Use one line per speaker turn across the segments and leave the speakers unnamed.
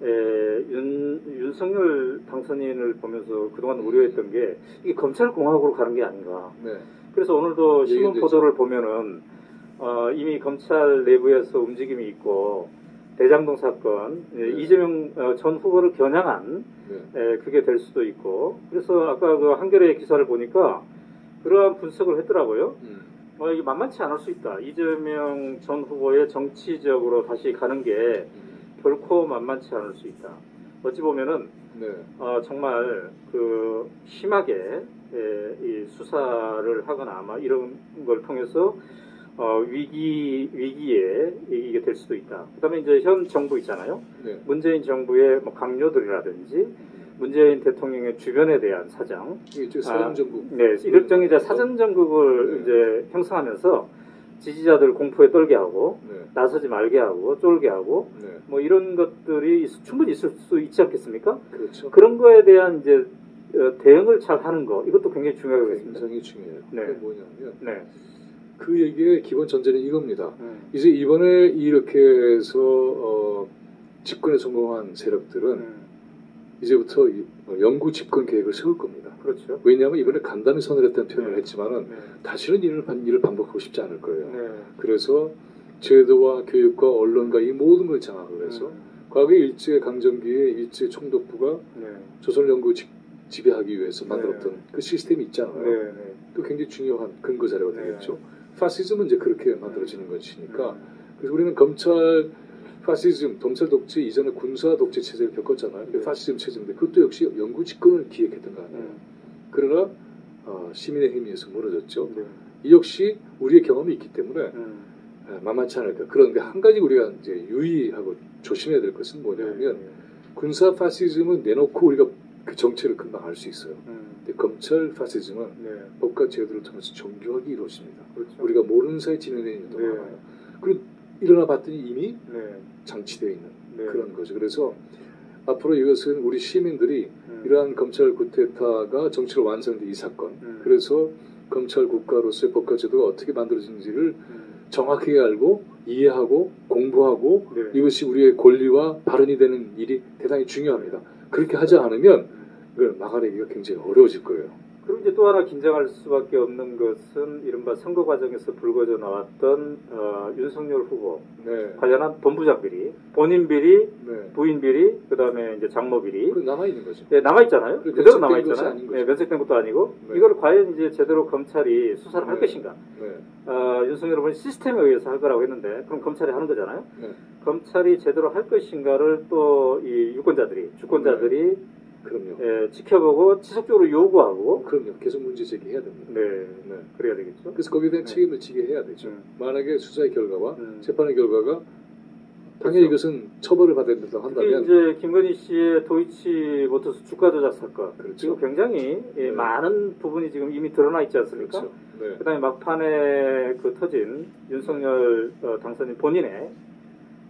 윤석열 당선인을 보면서 그동안 우려했던 게 이게 검찰공화국으로 가는 게 아닌가.
네.
그래서 오늘도 신문 보도를 보면은 이미 검찰 내부에서 움직임이 있고 대장동 사건, 이재명 전 후보를 겨냥한 그게 될 수도 있고, 그래서 아까 그 한겨레 기사를 보니까 그러한 분석을 했더라고요. 이게 만만치 않을 수 있다. 이재명 전 후보의 정치적으로 다시 가는 게 결코 만만치 않을 수 있다. 어찌 보면은 정말 그 심하게 이 수사를 하거나 아마 이런 걸 통해서 위기에 이게 될 수도 있다. 그다음에 이제 현 정부 있잖아요. 문재인 정부의 뭐 강요들이라든지 문재인 대통령의 주변에 대한 사정,
사전정국,
일종의 이제 사전정국을 이제 형성하면서 지지자들 공포에 떨게 하고 나서지 말게 하고 쫄게 하고 뭐 이런 것들이 충분히 있을 수 있지 않겠습니까?
그렇죠.
그런 거에 대한 이제 대응을 잘 하는 거, 이것도 굉장히 중요하겠습니다.
굉장히 중요해요. 그게 뭐냐면 그 얘기의 기본 전제는 이겁니다. 이제 이번에 이렇게 해서 집권에 성공한 세력들은 이제부터 영구 집권 계획을 세울 겁니다.
그렇죠.
왜냐하면 이번에 간담회 선언했다는 표현을 했지만은 다시는 일을 반복하고 싶지 않을 거예요. 그래서 제도와 교육과 언론과 이 모든 걸 장악을 해서 과거에 일제 강점기에 일제 총독부가 조선을 영구 지배하기 위해서 만들었던 그 시스템이 있잖아요. 또 굉장히 중요한 근거 자료가 되겠죠. 파시즘은 이제 그렇게 만들어지는 것이니까. 그래서 우리는 검찰 파시즘, 검찰 독재 이전에 군사 독재 체제를 겪었잖아요. 파시즘 체제인데 그것도 역시 영구 집권을 기획했던 거 아니에요. 그러나 시민의 힘에 의해서 무너졌죠. 이 역시 우리의 경험이 있기 때문에 만만치 않을까. 그런데 한 가지 우리가 이제 유의하고 조심해야 될 것은 뭐냐면 군사 파시즘은 내놓고 우리가 그 정체를 금방 알 수 있어요. 근데 검찰 파시즘은 법과 제도를 통해서 정교하게 이루어집니다. 그렇죠. 우리가 모르는 사이에 진행되는 일도 많아요. 그리고 일어나 봤더니 이미 장치되어 있는 그런 거죠. 그래서 앞으로 이것은 우리 시민들이 이러한 검찰 쿠데타가 정치로 완성된 이 사건, 그래서 검찰 국가로서의 법과 제도가 어떻게 만들어진지를 정확하게 알고 이해하고 공부하고 이것이 우리의 권리와 발언이 되는 일이 대단히 중요합니다. 그렇게 하지 않으면 이걸 막아내기가 굉장히 어려워질 거예요.
그리고 이제 또 하나 긴장할 수밖에 없는 것은 이른바 선거 과정에서 불거져 나왔던 윤석열 후보 관련한 본부장 비리, 본인 비리, 부인 비리, 그다음에 이제 장모 비리
남아 있는 거죠.
남아 있잖아요. 그대로 남아 있잖아요. 면책된 것도 아니고 이걸 과연 이제 제대로 검찰이 수사를 할 것인가? 윤석열 후보는 시스템에 의해서 할 거라고 했는데 그럼 검찰이 하는 거잖아요. 검찰이 제대로 할 것인가를 또 이 유권자들이, 주권자들이 지켜보고 지속적으로 요구하고
그럼요. 계속 문제 제기해야 됩니다.
그래야 되겠죠.
그래서 거기에 대한 책임을 지게 해야 되죠. 만약에 수사의 결과와 재판의 결과가 당연히 이것은 처벌을 받아야 된다고 한다면
이제 김건희 씨의 도이치모터스 주가 조작 사건 이거 굉장히 많은 부분이 지금 이미 드러나 있지 않습니까? 그다음에 막판에 그 터진 윤석열 당선인 본인의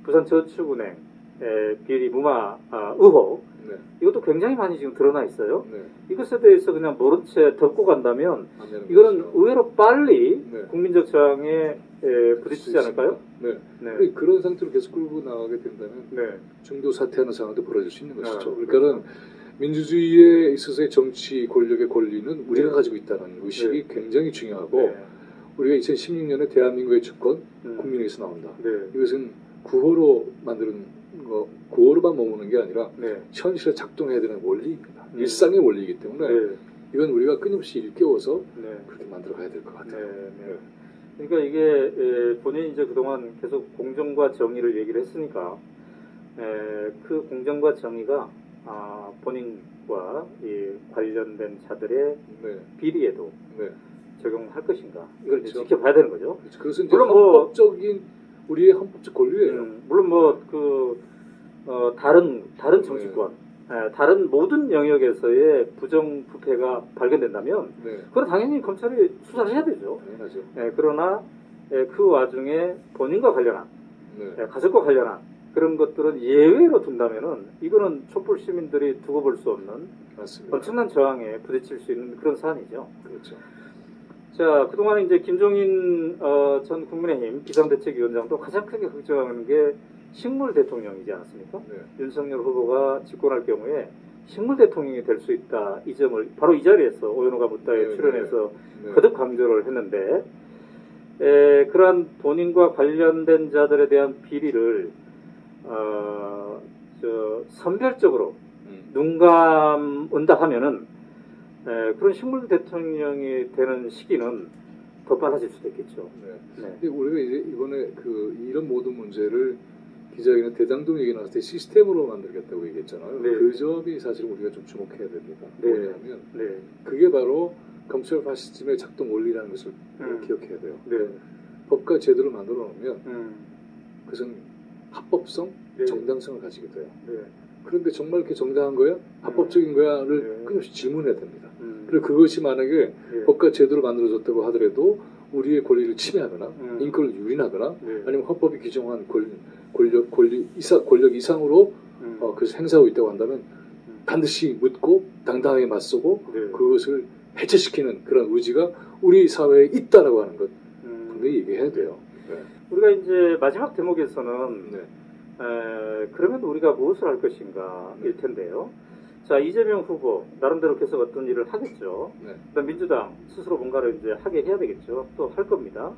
부산저축은행 비리 무마 의혹 이것도 굉장히 많이 지금 드러나 있어요. 이것에 대해서 그냥 모른 채 덮고 간다면 이거는 의외로 빨리 국민적 저항에 부딪히지 않을까요?
그런 상태로 계속 끌고 나가게 된다면 중도 사퇴하는 상황도 벌어질 수 있는 것이죠. 그러니까는 민주주의에 있어서의 정치 권력의 권리는 우리가 가지고 있다는 의식이 굉장히 중요하고 우리가 2016년에 대한민국의 주권 국민에게서 나온다. 이것은 구호로 만드는 구호로만 머무는 게 아니라 현실에 작동해야 되는 원리입니다. 일상의 원리이기 때문에 이건 우리가 끊임없이 일깨워서 그렇게 만들어 가야 될 것 같아요.
그러니까 이게 본인이 이제 그동안 계속 공정과 정의를 얘기를 했으니까 그 공정과 정의가 본인과 이 관련된 자들의 비리에도 적용할 것인가 이걸 이제 지켜봐야 되는 거죠.
그것은 물론 헌법적인 우리의 헌법적 권리예요.
물론 다른 정치권, 다른 모든 영역에서의 부정부패가 발견된다면 그건 당연히 검찰이 수사를 해야 되죠.
당연하죠.
그러나 그 와중에 본인과 관련한, 가족과 관련한 그런 것들은 예외로 둔다면은 이거는 촛불 시민들이 두고 볼 수 없는 엄청난 저항에 부딪힐 수 있는 그런 사안이죠.
그렇죠.
자, 그동안 이제 김종인 전 국민의힘 비상대책위원장도 가장 크게 걱정하는 게 식물 대통령이지 않았습니까?
네.
윤석열 후보가 집권할 경우에 식물 대통령이 될 수 있다. 이 점을 바로 이 자리에서 오연호가 묻다에
네,
출연해서
네.
거듭 강조를 했는데 그러한 본인과 관련된 자들에 대한 비리를 선별적으로 눈 감은다 하면은 그런 식물 대통령이 되는 시기는 더 빨라질 수도 있겠죠.
네.
네.
근데 우리가 이제 이번에 이런 모든 문제를 기자회견 대장동 얘기 나왔을 때 시스템으로 만들겠다고 얘기했잖아요.
네.
그 점이 사실 우리가 좀 주목해야 됩니다.
네.
뭐냐면
네.
그게 바로 검찰 파시즘의 작동 원리라는 것을 기억해야 돼요.
네.
법과 제도를 만들어 놓으면 그것은 합법성,
네.
정당성을 가지게 돼요.
네.
그런데 정말 이렇게 정당한 거야? 합법적인 거야?를
네.
끊임없이 질문해야 됩니다. 그리고 그것이 만약에
네.
법과 제도를 만들어줬다고 하더라도 우리의 권리를 침해하거나 인권을 유린하거나
네.
아니면 헌법이 규정한 권력 이상으로 그것을 행사하고 있다고 한다면 반드시 묻고 당당하게 맞서고
네.
그것을 해체시키는 그런 의지가 우리 사회에 있다라고 하는 것 분명히 얘기해야 돼요. 네.
우리가 이제 마지막 대목에서는
네.
그러면 우리가 무엇을 할 것인가 일 텐데요. 자, 이재명 후보 나름대로 계속 어떤 일을 하겠죠.
네.
그다음 민주당 스스로 뭔가를 이제 하게 해야 되겠죠. 또 할 겁니다.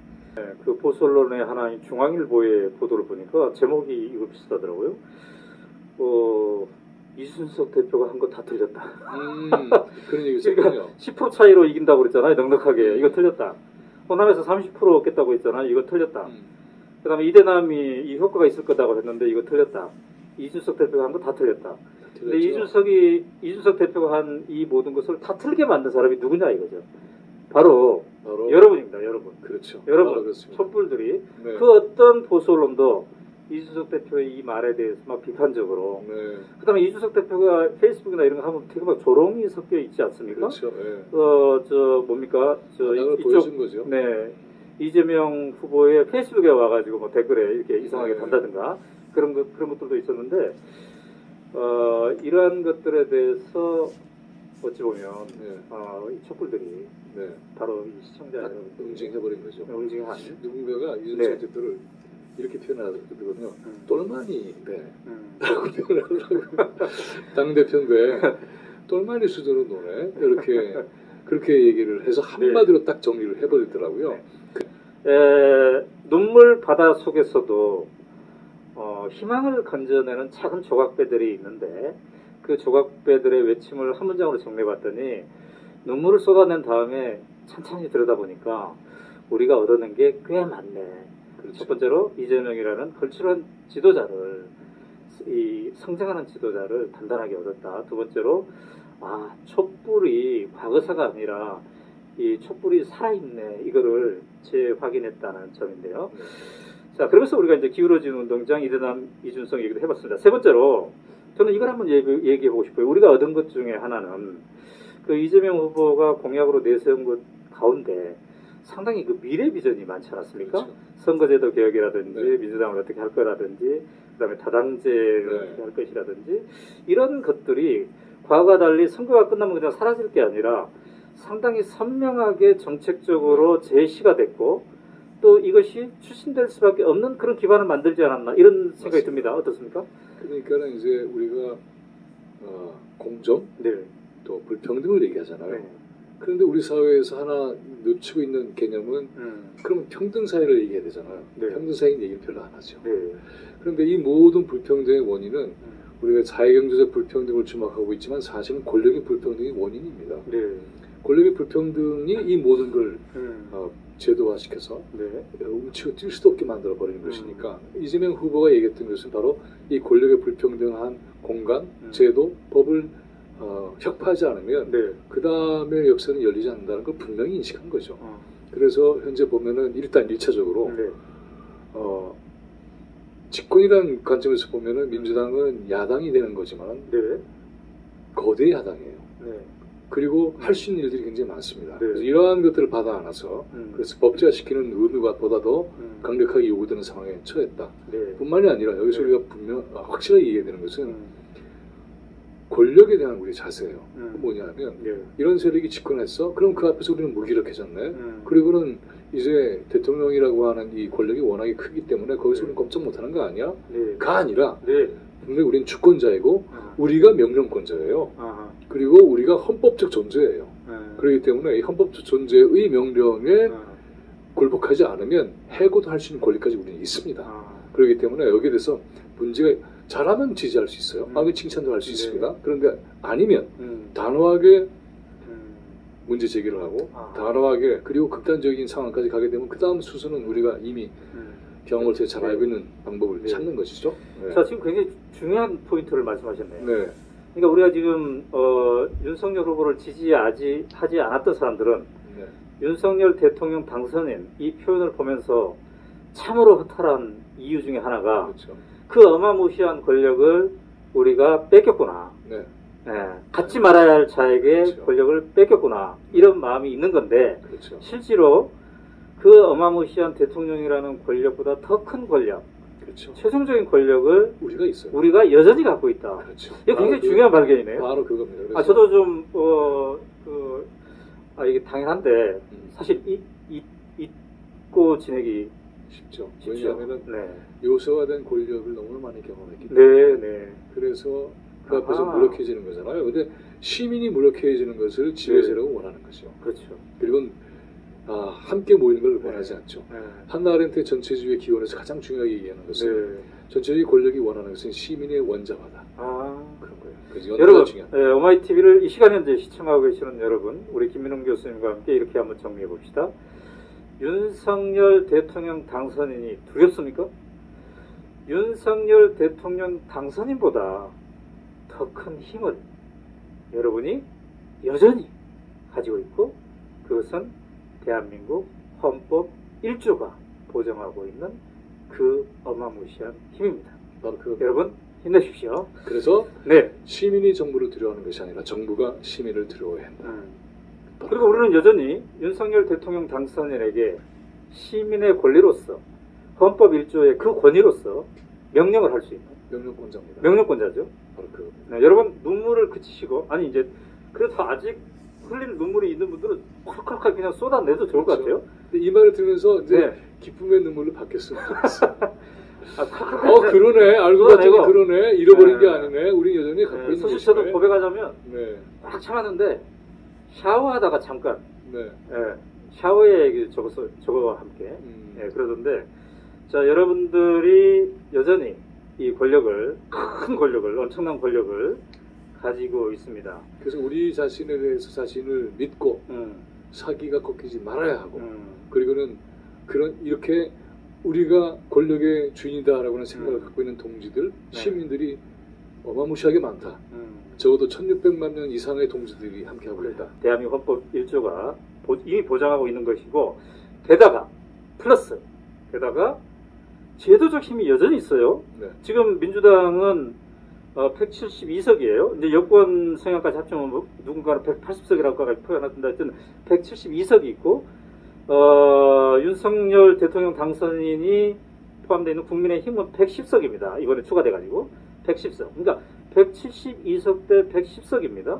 그 보수 언론의 하나인 중앙일보의 보도를 보니까 제목이 이거 비슷하더라고요. 이준석 대표가 한 거 다 틀렸다.
그런 얘기
그러니까
있었군요.
10% 차이로 이긴다고 그랬잖아요. 넉넉하게. 이거 틀렸다. 호남에서 30% 얻겠다고 했잖아요. 이거 틀렸다. 그 다음에 이대남이 이 효과가 있을 거다고 했는데 이거 틀렸다. 이준석 대표가 한 거 다 틀렸다. 근데 이준석 대표가 한 이 모든 것을 다 틀게 만든 사람이 누구냐 이거죠. 바로 여러분입니다. 여러분.
그렇죠.
여러분, 촛불들이
네.
그 어떤 보수 언론도 이준석 대표의 이 말에 대해서 막 비판적으로.
네.
그 다음에 이준석 대표가 페이스북이나 이런 거 하면 되게 막 조롱이 섞여 있지 않습니까?
그렇죠. 네.
뭡니까?
보여준 거죠.
네. 이재명 후보의 페이스북에 와가지고 뭐 댓글에 이렇게 이상하게
네.
단다든가 그런 것들도 있었는데, 이러한 것들에 대해서 어찌 보면, 이 촛불들이
네.
바로 이 시청자 여러분
응징해버린 거죠.
응징한.
누군가가 이준석
네.
대표를 이렇게 표현하거든요. 똘마니 네. 라고 표현하더라고요. 당대표인데 똘마니 수준으로 노네. 그렇게 얘기를 해서 한마디로 딱 정리를 해버리더라고요.
눈물 바다 속에서도 희망을 건져내는 작은 조각배들이 있는데 그 조각배들의 외침을 한 문장으로 정리해봤더니 눈물을 쏟아낸 다음에 천천히 들여다보니까 우리가 얻어낸 게 꽤 많네.
그렇죠.
첫 번째로 이재명이라는 걸출한 지도자를, 이 성장하는 지도자를 단단하게 얻었다. 두 번째로 촛불이 과거사가 아니라 이 촛불이 살아있네. 이거를 재확인했다는 점인데요. 자, 그러면서 우리가 이제 기울어진 운동장 이대남 이준석 얘기도 해봤습니다. 세 번째로 저는 이걸 한번 얘기해보고 싶어요. 우리가 얻은 것 중에 하나는 그 이재명 후보가 공약으로 내세운 것 가운데 상당히 그 미래 비전이 많지 않았습니까?
그렇죠.
선거제도 개혁이라든지
네.
민주당을 어떻게 할 거라든지 그다음에 다당제를
네.
어떻게 할 것이라든지 이런 것들이 과거와 달리 선거가 끝나면 그냥 사라질 게 아니라 상당히 선명하게 정책적으로 제시가 됐고 또 이것이 추진될 수밖에 없는 그런 기반을 만들지 않았나 이런 생각이
맞습니다.
듭니다. 어떻습니까?
그러니까 이제 우리가 공정
네.
또 불평등을 얘기하잖아요.
네.
그런데 우리 사회에서 하나 놓치고 있는 개념은 그러면 평등 사회를 얘기해야 되잖아요.
네.
평등 사회 얘기는 별로 안 하죠.
네.
그런데 이 모든 불평등의 원인은 우리가 자유경제적 불평등을 주목하고 있지만 사실은 권력의 불평등이 원인입니다.
네.
권력의 불평등이 이 모든 걸 제도화시켜서
네.
움치고 뛸 수도 없게 만들어버리는 것이니까 이재명 후보가 얘기했던 것은 바로 이 권력의 불평등한 공간, 제도, 법을 혁파하지 않으면
네.
그 다음에 역사는 열리지 않는다는 걸 분명히 인식한 거죠. 그래서 현재 보면은 일단 1차적으로
네.
집권이라는 관점에서 보면은 민주당은 야당이 되는 거지만
네.
거대 야당이에요.
네.
그리고 할 수 있는 일들이 굉장히 많습니다.
네.
그래서 이러한 것들을 받아 안아서 그래서 법제화시키는 의무가 보다도 강력하게 요구되는 상황에 처했다.
네.
뿐만이 아니라 여기서
네.
우리가 확실하게 얘기해야 되는 것은 권력에 대한 우리 자세예요. 뭐냐면
예.
이런 세력이 집권했어. 그럼 그 앞에서 우리는 무기력해졌네. 그리고는 이제 대통령이라고 하는 이 권력이 워낙에 크기 때문에 거기서 우리는 꼼짝 못하는 거 아니야?
네.
가 아니라
네.
분명히 우리는 주권자이고 우리가 명령권자예요. 그리고 우리가 헌법적 존재예요. 그렇기 때문에 이 헌법적 존재의 명령에 굴복하지 않으면 해고도 할 수 있는 권리까지 우리는 있습니다. 그렇기 때문에 여기에 대해서 문제가 잘하면 지지할 수 있어요. 칭찬도 할 수 있습니다. 그런데 아니면 단호하게 문제 제기를 하고 단호하게 그리고 극단적인 상황까지 가게 되면 그 다음 수순은 우리가 이미 경험을 통해 잘 알고 있는 방법을 찾는 것이죠. 네.
자, 지금 굉장히 중요한 포인트를 말씀하셨네요.
네.
그러니까 우리가 지금 윤석열 후보를 지지하지 않았던 사람들은
네.
윤석열 대통령 당선인 이 표현을 보면서 참으로 허탈한 이유 중에 하나가
그렇죠.
그 어마무시한 권력을 우리가 뺏겼구나.
네.
네, 갖지 말아야 할 자에게
그렇죠.
권력을 뺏겼구나. 이런 마음이 있는 건데
그렇죠.
실제로 그 어마무시한 대통령이라는 권력보다 더 큰 권력,
그렇죠.
최종적인 권력을
우리가 있어요.
우리가 여전히 갖고 있다.
그렇죠.
이게 굉장히 중요한 발견이네요.
바로 그겁니다. 그래서
저도 좀 이게 당연한데 사실 잊고 지내기
쉽죠.
쉽죠.
왜냐하면
네.
요소화된 권력을 너무 많이 경험했기 때문에
네.
그래서 그 앞에서 무력해지는 거잖아요. 근데 시민이 무력해지는 것을 지배세력은 원하는 거죠.
그렇죠.
그리고 함께 모이는 걸 원하지 않죠.
네.
한나 아렌트의 전체주의 기원에서 가장 중요하게 얘기하는 것은
네.
전체주의 권력이 원하는 것은 시민의 원자화다.
그런 거예요.
그래서
여러분,
중요한.
오마이TV를 이 시간 현재 시청하고 계시는 여러분, 우리 김민웅 교수님과 함께 이렇게 한번 정리해 봅시다. 윤석열 대통령 당선인이 두렵습니까? 윤석열 대통령 당선인보다 더 큰 힘을 여러분이 여전히 가지고 있고 그것은 대한민국 헌법 1조가 보장하고 있는 그 어마무시한 힘입니다.
바로
여러분 힘내십시오.
그래서
네.
시민이 정부를 두려워하는 것이 아니라 정부가 시민을 두려워해야 한다.
그리고 우리는 여전히 윤석열 대통령 당선인에게 시민의 권리로서 헌법 1조의 그 권위로서 명령을 할 수 있는
명령권자입니다.
명령권자죠.
바로 그.
네, 여러분 눈물을 그치시고 이제 그래도 아직 흘릴 눈물이 있는 분들은 컬컬컬 그냥 쏟아내도 좋을 것 같아요.
이 말을 들으면서 이제
네.
기쁨의 눈물로 바뀌었으면 좋겠어요.
그러네.
그러네. 알고 봤더니 그러네. 잃어버린 게 아니네. 우리 여전히 갖고 있는
사실 저도 고백하자면 막 참았는데 샤워하다가 잠깐 샤워에 저거와 함께 그러던데 자 여러분들이 여전히 이 권력을 큰 권력을 엄청난 권력을 가지고 있습니다.
그래서 우리 자신에 대해서 자신을 믿고 사기가 꺾이지 말아야 하고 그리고는 이렇게 우리가 권력의 주인이다라고는 생각을 갖고 있는 동지들, 시민들이 어마무시하게 많다. 적어도 1600만 명 이상의 동지들이 함께하고 있다.
대한민국 헌법 1조가 이미 보장하고 있는 것이고 게다가 제도적 힘이 여전히 있어요.
네.
지금 민주당은 172석이에요. 이제 여권 성향까지 합치면 누군가는 180석이라고 표현하던데 하여튼 172석이 있고 윤석열 대통령 당선인이 포함되어 있는 국민의힘은 110석입니다. 이번에 추가돼가지고 110석. 그러니까 172석 대 110석입니다.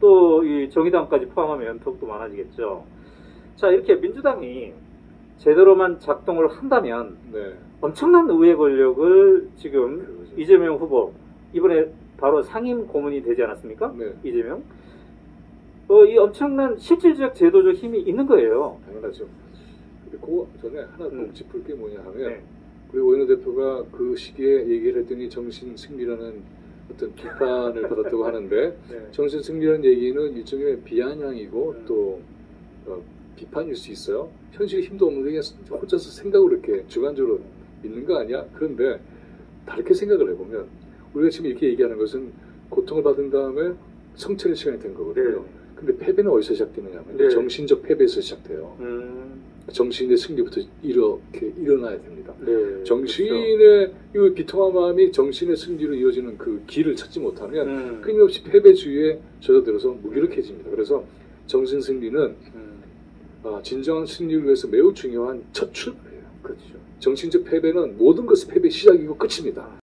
또 이 정의당까지 포함하면 더욱더 많아지겠죠. 자 이렇게 민주당이 제대로만 작동을 한다면 엄청난 의회 권력을 지금 이재명 후보 이번에 바로 상임 고문이 되지 않았습니까? 이재명 이 엄청난 실질적 제도적 힘이 있는 거예요.
당연하죠. 근데 그 전에 하나 꼭 짚을 게 뭐냐 하면 우리 오연호 대표가 그 시기에 얘기를 했더니 정신 승리라는 어떤 비판을 받았다고 하는데 정신 승리라는 얘기는 일종의 비아냥이고 또 비판일 수 있어요. 현실에 힘도 없는데 그냥 혼자서 생각으로 이렇게 주관적으로 믿는 거 아니야? 그런데 다르게 생각을 해보면 우리가 지금 이렇게 얘기하는 것은 고통을 받은 다음에 성찰의 시간이 된 거거든요. 근데 패배는 어디서 시작되느냐 하면 정신적 패배에서 시작돼요. 정신의 승리부터 이렇게 일어나야 됩니다. 정신의 이 비통한 마음이 정신의 승리로 이어지는 그 길을 찾지 못하면 끊임없이 패배주의에 젖어들어서 무기력해집니다. 그래서 정신 승리는 진정한 승리를 위해서 매우 중요한 첫 출발이에요.
그렇죠.
정신적 패배는 모든 것의 패배의 시작이고 끝입니다.